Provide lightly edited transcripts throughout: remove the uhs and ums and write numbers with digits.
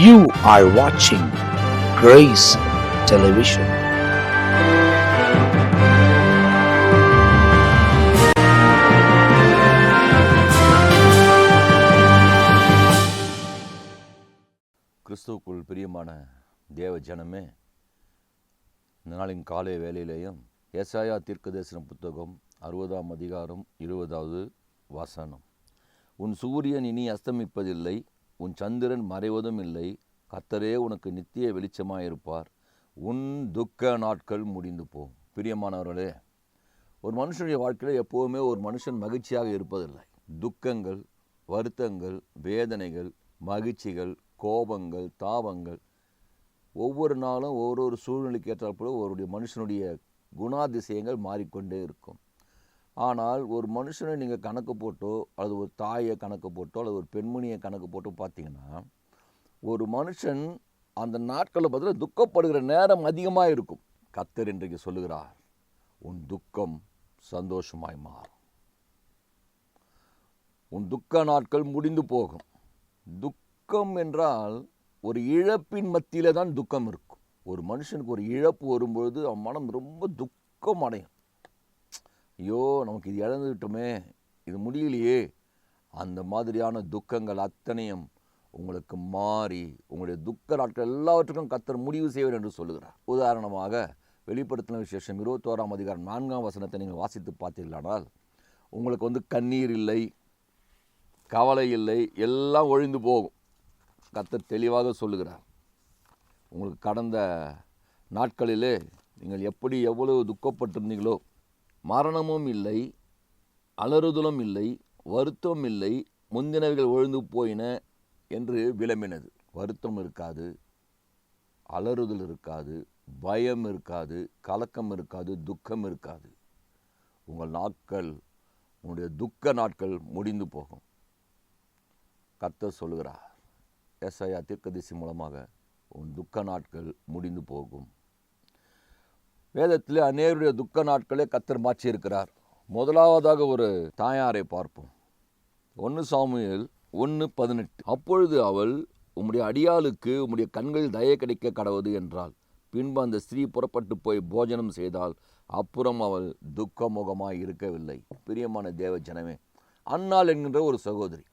You are watching Grace Television. கிறிஸ்துவுக்குள் பிரியமான தேவ ஜனமே, இந்த நாளின் காலை வேளையிலேயும் ஏசாயா தீர்க்கதரிசன புத்தகம் 60ஆம் அதிகாரம் 20வது வசனம். உன் சூரியன் இனி அஸ்தமிப்பதில்லை, உன் சந்திரன் மறைவதும் இல்லை, கர்த்தரே உனக்கு நித்திய வெளிச்சமாயிருப்பார், உன் துக்க நாட்கள் முடிந்து போம். பிரியமானவர்களே, ஒரு மனுஷனுடைய வாழ்க்கையில் எப்போவுமே ஒரு மனுஷன் மகிழ்ச்சியாக இருப்பதில்லை. துக்கங்கள், வருத்தங்கள், வேதனைகள், மகிழ்ச்சிகள், கோபங்கள், தாபங்கள், ஒவ்வொரு நாளும் ஒவ்வொரு சூழ்நிலைக்கு ஏற்றாற்போல ஒரு மனுஷனுடைய குணாதிசயங்கள் மாறிக்கொண்டே இருக்கும். ஆனால் ஒரு மனுஷனை நீங்கள் கணக்கு போட்டோ அல்லது ஒரு தாயை கணக்கு போட்டோ அல்லது ஒரு பெண்மணியை கணக்கு போட்டோ பார்த்தீங்கன்னா, ஒரு மனுஷன் அந்த நாட்களில் பார்த்தீங்கன்னா துக்கப்படுகிற நேரம் அதிகமாக இருக்கும். கர்த்தர் இன்றைக்கு சொல்லுகிறார், உன் துக்கம் சந்தோஷமாய் மாறும், உன் துக்க நாட்கள் முடிந்து போகும். துக்கம் என்றால் ஒரு இழப்பின் மத்தியில தான் துக்கம் இருக்கும். ஒரு மனுஷனுக்கு ஒரு இழப்பு வரும்பொழுது அவன் மனம் ரொம்ப துக்கம் அடையும். ஐயோ, நமக்கு இது இழந்துவிட்டோமே, இது முடியலையே. அந்த மாதிரியான துக்கங்கள் அத்தனையும் உங்களுக்கு மாறி உங்களுடைய துக்க நாட்கள் எல்லாவற்றுக்கும் கர்த்தர் முடிவு செய்வார் என்று சொல்லுகிறார். உதாரணமாக வெளிப்படுத்தின விசேஷம் 21ஆம் அதிகாரம் 4ஆம் வசனத்தை நீங்கள் வாசித்து பார்த்தீர்களானால், உங்களுக்கு கண்ணீர் இல்லை, கவலை இல்லை, எல்லாம் ஒழிந்து போகும். கர்த்தர் தெளிவாக சொல்லுகிறார். உங்களுக்கு கடந்த நாட்களிலே நீங்கள் எவ்வளவு துக்கப்பட்டிருந்தீங்களோ, மரணமும் இல்லை, அலறுதலும் இல்லை, வருத்தம் இல்லை, முந்தினவைகள் ஒழிந்து போயின என்று விளம்பினது. வருத்தம் இருக்காது, அலறுதல் இருக்காது, பயம் இருக்காது, கலக்கம் இருக்காது, துக்கம் இருக்காது. உங்கள் நாட்கள், உங்களுடைய துக்க நாட்கள் முடிந்து போகும். கர்த்தர் சொல்லுகிறார், ஏசாயா தீர்க்கதரிசி மூலமாக உன் துக்க நாட்கள் முடிந்து போகும். வேதத்தில் அநேகருடைய துக்க நாட்களே கர்த்தர் மாற்றியிருக்கிறார். முதலாவதாக ஒரு தாயாரை பார்ப்போம். 1 சாமுவேல் 1:18. அப்பொழுது அவள், உம்முடைய அடியாளுக்கு உம்முடைய கண்களில் தயை கிடைக்க கடவுது என்றாள். பின்பு அந்த ஸ்திரீ புறப்பட்டு போய் போஜனம் செய்தால் அப்புறம் அவள் துக்கமுகமாய் இருக்கவில்லை. பிரியமான தேவ ஜனமே, அன்னாள் என்கின்ற ஒரு சகோதரி.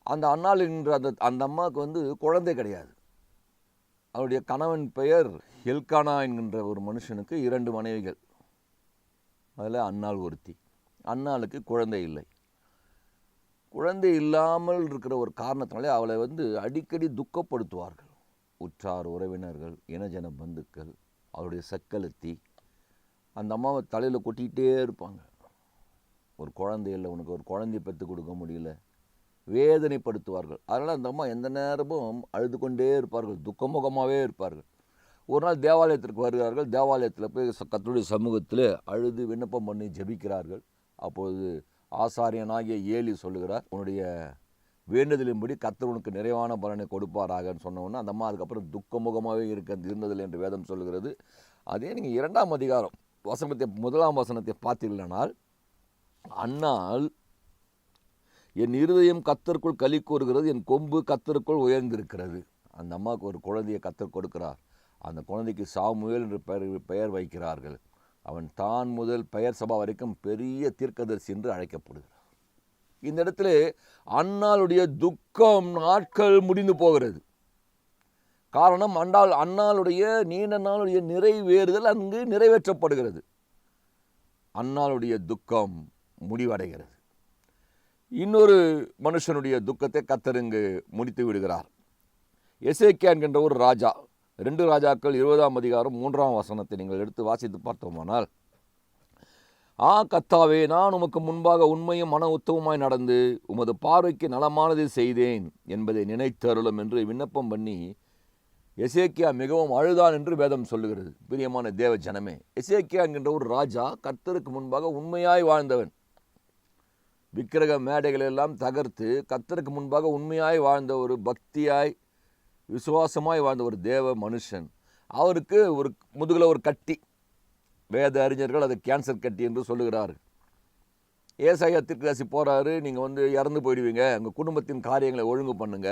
அந்த அன்னாள் என்கின்ற அந்த அம்மாவுக்கு குழந்தை கிடையாது. அவருடைய கணவன் பெயர் எல்கானா என்கின்ற ஒரு மனுஷனுக்கு 2 மனைவிகள். அதில் அன்னாள் ஒருத்தி. அன்னாளுக்கு குழந்தை இல்லை. குழந்தை இல்லாமல் இருக்கிற ஒரு காரணத்தினாலே அவளை அடிக்கடி துக்கப்படுத்துவார்கள். உற்றார் உறவினர்கள், இனஜன பந்துக்கள், அவருடைய சக்கலத்தி அந்த அம்மாவை தலையில் கொட்டிக்கிட்டே இருப்பாங்க. ஒரு குழந்தை இல்லை, உனக்கு ஒரு குழந்தையை பெற்று கொடுக்க முடியல, வேதனைப்படுத்துவார்கள். அதனால் அந்த அம்மா எந்த நேரமும் அழுது கொண்டே இருப்பார்கள், துக்கமுகமாகவே இருப்பார்கள். ஒரு நாள் தேவாலயத்திற்கு வருகிறார்கள். தேவாலயத்தில் போய் கர்த்தருடைய சமூகத்தில் அழுது விண்ணப்பம் பண்ணி ஜெபிக்கிறார்கள். அப்பொழுது ஆசாரியனாகிய ஏலி சொல்லுகிறார், உன்னுடைய வேண்டுதலின்படி கர்த்தர் உனக்கு நிறைவான பலனை கொடுப்பாராகன்னு சொன்னோன்னா அந்த அம்மா அதுக்கப்புறம் துக்கமுகமாகவே இருந்ததில்லை என்று வேதம் சொல்லுகிறது. அதே நீங்கள் 2ஆம் அதிகாரம் 1ஆம் வசனத்தை பார்த்தீர்களானால், அன்னாள், என் இருதயம் கர்த்தருக்குள் களி கூறுகிறது, என் கொம்பு கர்த்தருக்குள் உயர்ந்திருக்கிறது. அந்த அம்மாவுக்கு ஒரு குழந்தையை கர்த்தர் கொடுக்கிறார். அந்த குழந்தைக்கு சாமுவேல் என்று பெயர் வைக்கிறார்கள். அவன் தான் முதல் பெயர் சபா வரைக்கும் பெரிய தீர்க்கதரிசி என்று அழைக்கப்படுகிறார். இந்த இடத்துல அன்னாளுடைய துக்கம் நாட்கள் முடிந்து போகிறது. காரணம், அன்னாளுடைய நீண்ட நாளுடைய நிறைவேறுதல் அங்கு நிறைவேற்றப்படுகிறது. அன்னாளுடைய துக்கம் முடிவடைகிறது. இன்னொரு மனுஷனுடைய துக்கத்தை கர்த்தர் இங்கு முடித்து விடுகிறார். எசேக்கியா என்கின்ற ஒரு ராஜா. 2 ராஜாக்கள் 20ஆம் அதிகாரம் 3ஆம் வசனத்தை நீங்கள் எடுத்து வாசித்து பார்த்தோமானால், கர்த்தாவே, நான் உமக்கு முன்பாக உண்மையும் மன உத்தவமாய் நடந்து உமது பார்வைக்கு நலமானதை செய்தேன் என்பதை நினைத்தருளும் என்று விண்ணப்பம் பண்ணி எசேக்கியா மிகவும் அழுதான் என்று வேதம் சொல்லுகிறது. பிரியமான தேவ ஜனமே, எசேக்கியா என்கின்ற ஒரு ராஜா கர்த்தருக்கு முன்பாக உண்மையாய் வாழ்ந்தவன். விக்கிரக மேடைகள் எல்லாம் தகர்த்து கர்த்தருக்கு முன்பாக உண்மையாய் வாழ்ந்த ஒரு பக்தியாய் விசுவாசமாய் வாழ்ந்த ஒரு தேவ மனுஷன். அவருக்கு ஒரு முதுகில் ஒரு கட்டி, வேத அறிஞர்கள் அது கேன்சர் கட்டி என்று சொல்லுகிறார். ஏசாயா தீர்க்கதரிசி போகிறாரு, நீங்கள் இறந்து போயிடுவீங்க, உங்கள் குடும்பத்தின் காரியங்களை ஒழுங்கு பண்ணுங்க,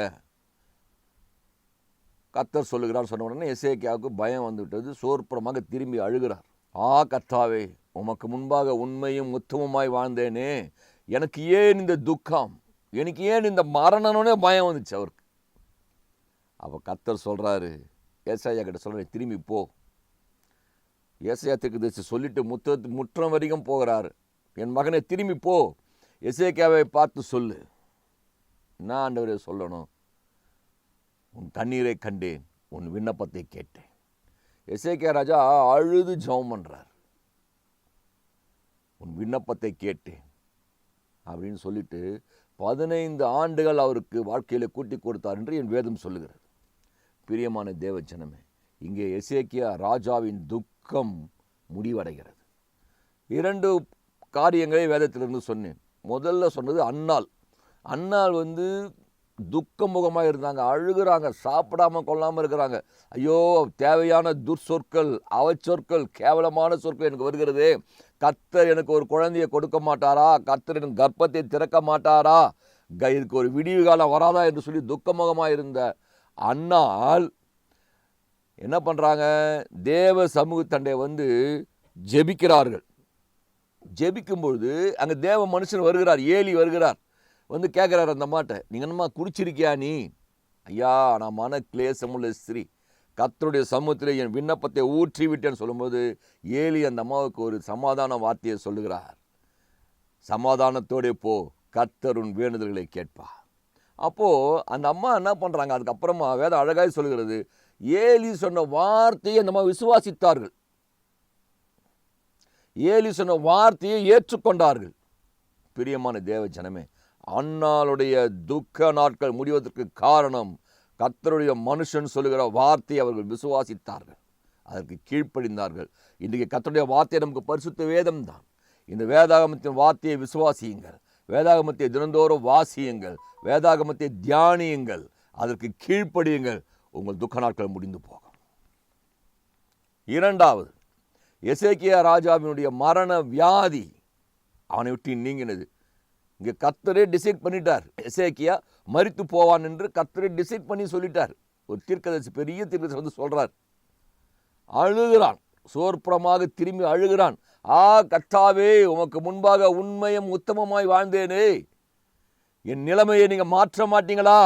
கர்த்தர் சொல்லுகிறார் சொன்ன உடனே எசேக்கியாவுக்கு பயம் வந்துவிட்டது. சோர்ப்புறமாக திரும்பி அழுகிறார். கர்த்தாவே, உமக்கு முன்பாக உண்மையும் உத்தமமாய் வாழ்ந்தேனே, எனக்கு ஏன் இந்த துக்கம், எனக்கு ஏன் இந்த மரணனே பயம் வந்துச்சு அவருக்கு. அப்போ கர்த்தர் சொல்கிறாரு, ஏசாயா கிட்ட சொல்கிற, திரும்பி போ. ஏசாயா தீர்க்கதரிசி சொல்லிட்டு முற்றம் வரைக்கும் போகிறாரு. என் மகனை திரும்பி போ, எசேக்கியாவை பார்த்து சொல்லு. நான் ஆண்டவரே சொல்லணும், உன் கண்ணீரை கண்டேன், உன் விண்ணப்பத்தை கேட்டேன். எசேக்கியா ராஜா அழுது ஜெபம் பண்ணுறார். உன் விண்ணப்பத்தை கேட்டேன் அப்படின்னு சொல்லிட்டு 15 ஆண்டுகள் அவருக்கு வாழ்க்கையில் கூட்டி கொடுத்தார் என்று என் வேதம் சொல்லுகிறது. பிரியமான தேவ ஜனமே, இங்கே எசேக்கியா ராஜாவின் துக்கம் முடிவடைகிறது. 2 காரியங்களை வேதத்திலிருந்து சொன்னேன். முதல்ல சொன்னது அன்னாள் துக்க முகமாக இருந்தாங்க, அழுகிறாங்க, சாப்பிடாம கொள்ளாமல் இருக்கிறாங்க. ஐயோ, தேவையான துர்சொற்கள், அவச்சொற்கள், கேவலமான சொற்கள் எனக்கு வருகிறதே. கர்த்தர் எனக்கு ஒரு குழந்தையை கொடுக்க மாட்டாரா? கர்த்தர் எனக்கு கர்ப்பத்தை திறக்க மாட்டாரா? இதுக்கு ஒரு விடிவு காலம் வராதா என்று சொல்லி துக்கமுகமாக இருந்த அன்னாள் என்ன பண்ணுறாங்க? தேவ சமூகத்தண்டை ஜெபிக்கிறார்கள். ஜெபிக்கும் பொழுது அங்கே தேவ மனுஷன் வருகிறார், ஏலி வருகிறார். கேட்குறாரு அந்த அம்மாட்ட, நீங்கள் என்னம்மா குடிச்சிருக்கியா நீ? ஐயா, நான் மன கிளேசமுள்ள ஸ்திரீ, கர்த்தருடைய சமூகத்தில் என் விண்ணப்பத்தை ஊற்றி விட்டேன்னு சொல்லும்போது ஏலி அந்த அம்மாவுக்கு ஒரு சமாதான வார்த்தையை சொல்லுகிறார். சமாதானத்தோடே போ, கர்த்தர் உன் வேண்டுதல்களை கேட்பா. அப்போது அந்த அம்மா என்ன பண்ணுறாங்க? அதுக்கப்புறமா வேதம் அழகாய் சொல்லுகிறது, ஏலி சொன்ன வார்த்தையை அந்த அம்மா விசுவாசித்தார்கள். ஏலி சொன்ன வார்த்தையை ஏற்றுக்கொண்டார்கள். பிரியமான தேவ ஜனமே, அன்னாளுடைய துக்க நாட்கள் முடிவதற்கு காரணம் கர்த்தருடைய மனுஷன் சொல்லுகிற வார்த்தையை அவர்கள் விசுவாசித்தார்கள், அதற்கு கீழ்ப்படிந்தார்கள். இன்றைக்கு கர்த்தருடைய வார்த்தை நமக்கு பரிசுத்த வேதம் தான். இந்த வேதாகமத்தின் வார்த்தையை விசுவாசியுங்கள், வேதாகமத்தை தினந்தோறும் வாசியுங்கள், வேதாகமத்தை தியானியுங்கள், அதற்கு கீழ்ப்படியுங்கள். உங்கள் துக்க நாட்கள் முடிந்து போகும். 2வது, எசேக்கியா ராஜாவினுடைய மரண வியாதி அவனை விட்டு நீங்கினது. இங்கே கர்த்தரே டிசைட் பண்ணிட்டார், எசேக்கியா மரித்து போவான் என்று கர்த்தரே டிசைட் பண்ணி சொல்லிட்டார். ஒரு தீர்க்கதரிசி, பெரிய தீர்க்கதரிசி சொல்றார். அழுகிறான், சோர்ப்புறமாக திரும்பி அழுகிறான். கர்த்தாவே, உமக்கு முன்பாக உண்மையும் உத்தமமாய் வாழ்ந்தேனே, என் நிலைமையை நீங்க மாற்ற மாட்டீங்களா?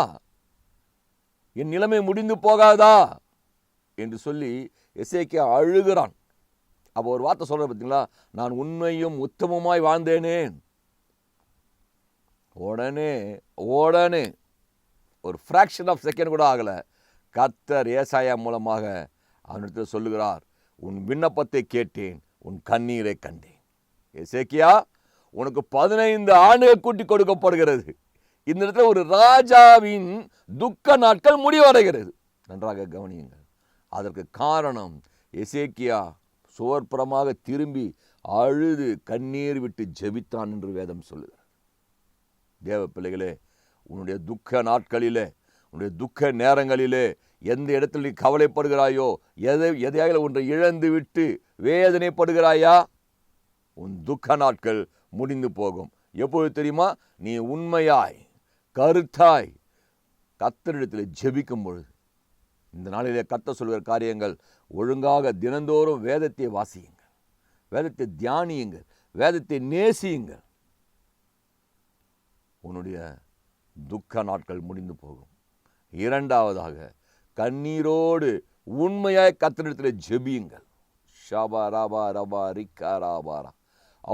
என் நிலைமை முடிந்து போகாதா என்று சொல்லி எசேக்கியா அழுகிறான். அப்போ ஒரு வார்த்தை சொல்ற பார்த்தீங்களா, நான் உண்மையும் உத்தமமாய் வாழ்ந்தேனே. உடனே ஒரு ஃப்ராக்ஷன் ஆஃப் செகண்ட் கூட ஆகலை, கர்த்தர் ஏசாயா மூலமாக அவனிடத்தில் சொல்லுகிறார், உன் விண்ணப்பத்தை கேட்டேன், உன் கண்ணீரை கண்டேன். எசேக்கியா, உனக்கு 15 ஆண்டுகள் கூட்டி கொடுக்கப்படுகிறது. இந்த இடத்துல ஒரு ராஜாவின் துக்க நாட்கள் முடிவடைகிறது. நன்றாக கவனியுங்கள். அதற்கு காரணம் எசேக்கியா சோர்ப்புறமாக திரும்பி அழுது கண்ணீர் விட்டு ஜெபித்தான் என்று வேதம் சொல்லுகிறது. தேவ பிள்ளைகளே, உன்னுடைய துக்க நாட்களிலே, உன்னுடைய துக்க நேரங்களிலே எந்த இடத்தில் நீ கவலைப்படுகிறாயோ, எதையாக ஒன்றை இழந்து விட்டு வேதனைப்படுகிறாயா, உன் துக்க நாட்கள் முடிந்து போகும். எப்போது தெரியுமா? நீ உண்மையாய் கருத்தாய் கர்த்தரிடத்தில் ஜெபிக்கும் பொழுது. இந்த நாளிலே கர்த்தர் சொல்கிற காரியங்கள், ஒழுங்காக தினந்தோறும் வேதத்தை வாசியுங்கள், வேதத்தை தியானியுங்கள், வேதத்தை நேசியுங்கள். உன்னுடைய துக்க நாட்கள் முடிந்து போகும். 2வதாக, கண்ணீரோடு உண்மையாய் கர்த்தரிடத்தில் ஜெபியுங்கள். ஷபா ரபா ரபா ரிக்கா ராபாரா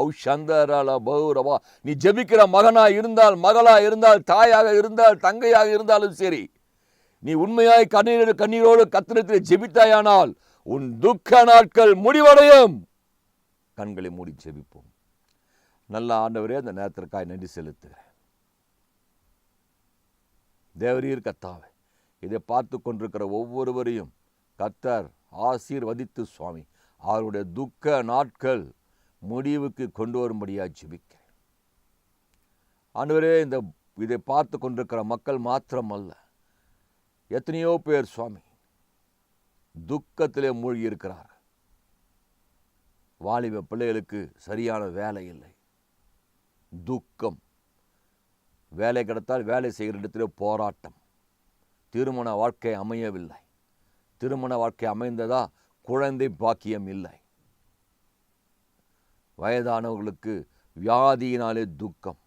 ஔஷந்தரல பௌரவா. நீ ஜெபிக்கிற மகனாக இருந்தால், மகளாக இருந்தால், தாயாக இருந்தால், தங்கையாக இருந்தாலும் சரி, நீ உண்மையாய் கண்ணீரோடு கர்த்தரிடத்தில் ஜெபித்தாயானால் உன் துக்க நாட்கள் முடிவடையும். கண்களை மூடி ஜெபிப்போம். நல்ல ஆண்டவரே, அந்த நேரத்திற்காய் நன்றி செலுத்துகிறேன். தேவரீர் கர்த்தாவே, இதை பார்த்து கொண்டிருக்கிற ஒவ்வொருவரையும் கர்த்தர் ஆசீர்வதித்து சுவாமி, அவருடைய துக்க நாட்கள் முடிவுக்கு கொண்டு வரும்படியாக ஜெபிக்கிறேன். ஆண்டவரே, இதை பார்த்து கொண்டிருக்கிற மக்கள் மாத்திரமல்ல, எத்தனையோ பேர் சுவாமி துக்கத்திலே மூழ்கி இருக்கிறார்கள். வாலிப பிள்ளைகளுக்கு சரியான வேலை இல்லை, துக்கம். வேலை கிடைத்தால் வேலை செய்கிற இடத்திலே போராட்டம். திருமண வாழ்க்கை அமையவில்லை, திருமண வாழ்க்கை அமைந்ததா? குழந்தை பாக்கியம் இல்லை. வயதானவர்களுக்கு வியாதியினாலே துக்கம்,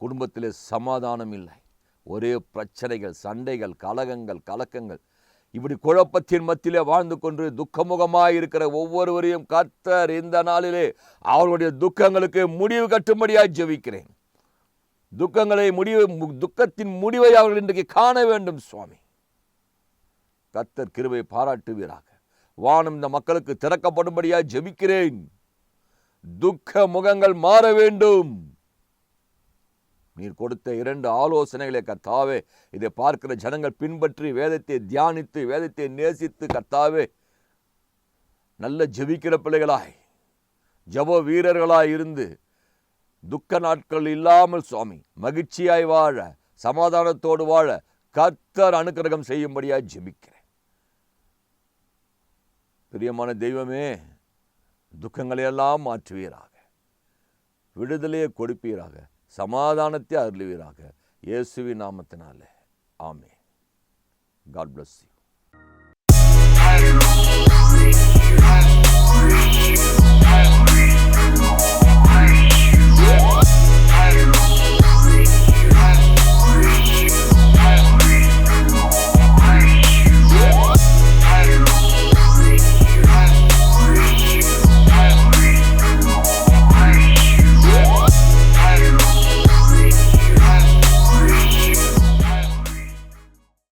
குடும்பத்திலே சமாதானம் இல்லை, ஒரே பிரச்சனைகள், சண்டைகள், கலக்கங்கள், இப்படி குழப்பத்தின் மத்தியிலே வாழ்ந்து கொண்டு துக்கமுகமாய் இருக்கிற ஒவ்வொருவரையும் கர்த்தர் இந்த நாளிலே அவர்களுடைய துக்கங்களுக்கு முடிவு கட்டும்படியாய் ஜெபிக்கிறேன். துக்கத்தின் முடிவை அவர்கள் இன்றைக்கு காண வேண்டும் சுவாமி. கர்த்தர் கிருபை பாராட்டுவீராக. வானம் இந்த மக்களுக்கு திறக்கப்படும்படியாய் ஜெபிக்கிறேன். துக்க முகங்கள் மாற வேண்டும். நீர் கொடுத்த 2 ஆலோசனைகளை கர்த்தாவே, இதை பார்க்கிற ஜனங்கள் பின்பற்றி வேதத்தை தியானித்து வேதத்தை நேசித்து கர்த்தாவே நல்ல ஜெபிக்கிற பிள்ளைகளாய், ஜெப வீரர்களாய் இருந்து துக்க நாட்கள் இல்லாமல் சுவாமி மகிழ்ச்சியாய் வாழ, சமாதானத்தோடு வாழ கர்த்தர் அனுக்கிரகம் செய்யும்படியாய் ஜெபிக்கிறேன். பிரியமான தெய்வமே, துக்கங்களை எல்லாம் மாற்றுவீராக, விடுதலையை கொடுப்பீராக, சமாதானத்தை அருளுவீராக. இயேசுவின் நாமத்தினாலே ஆமென். God bless you.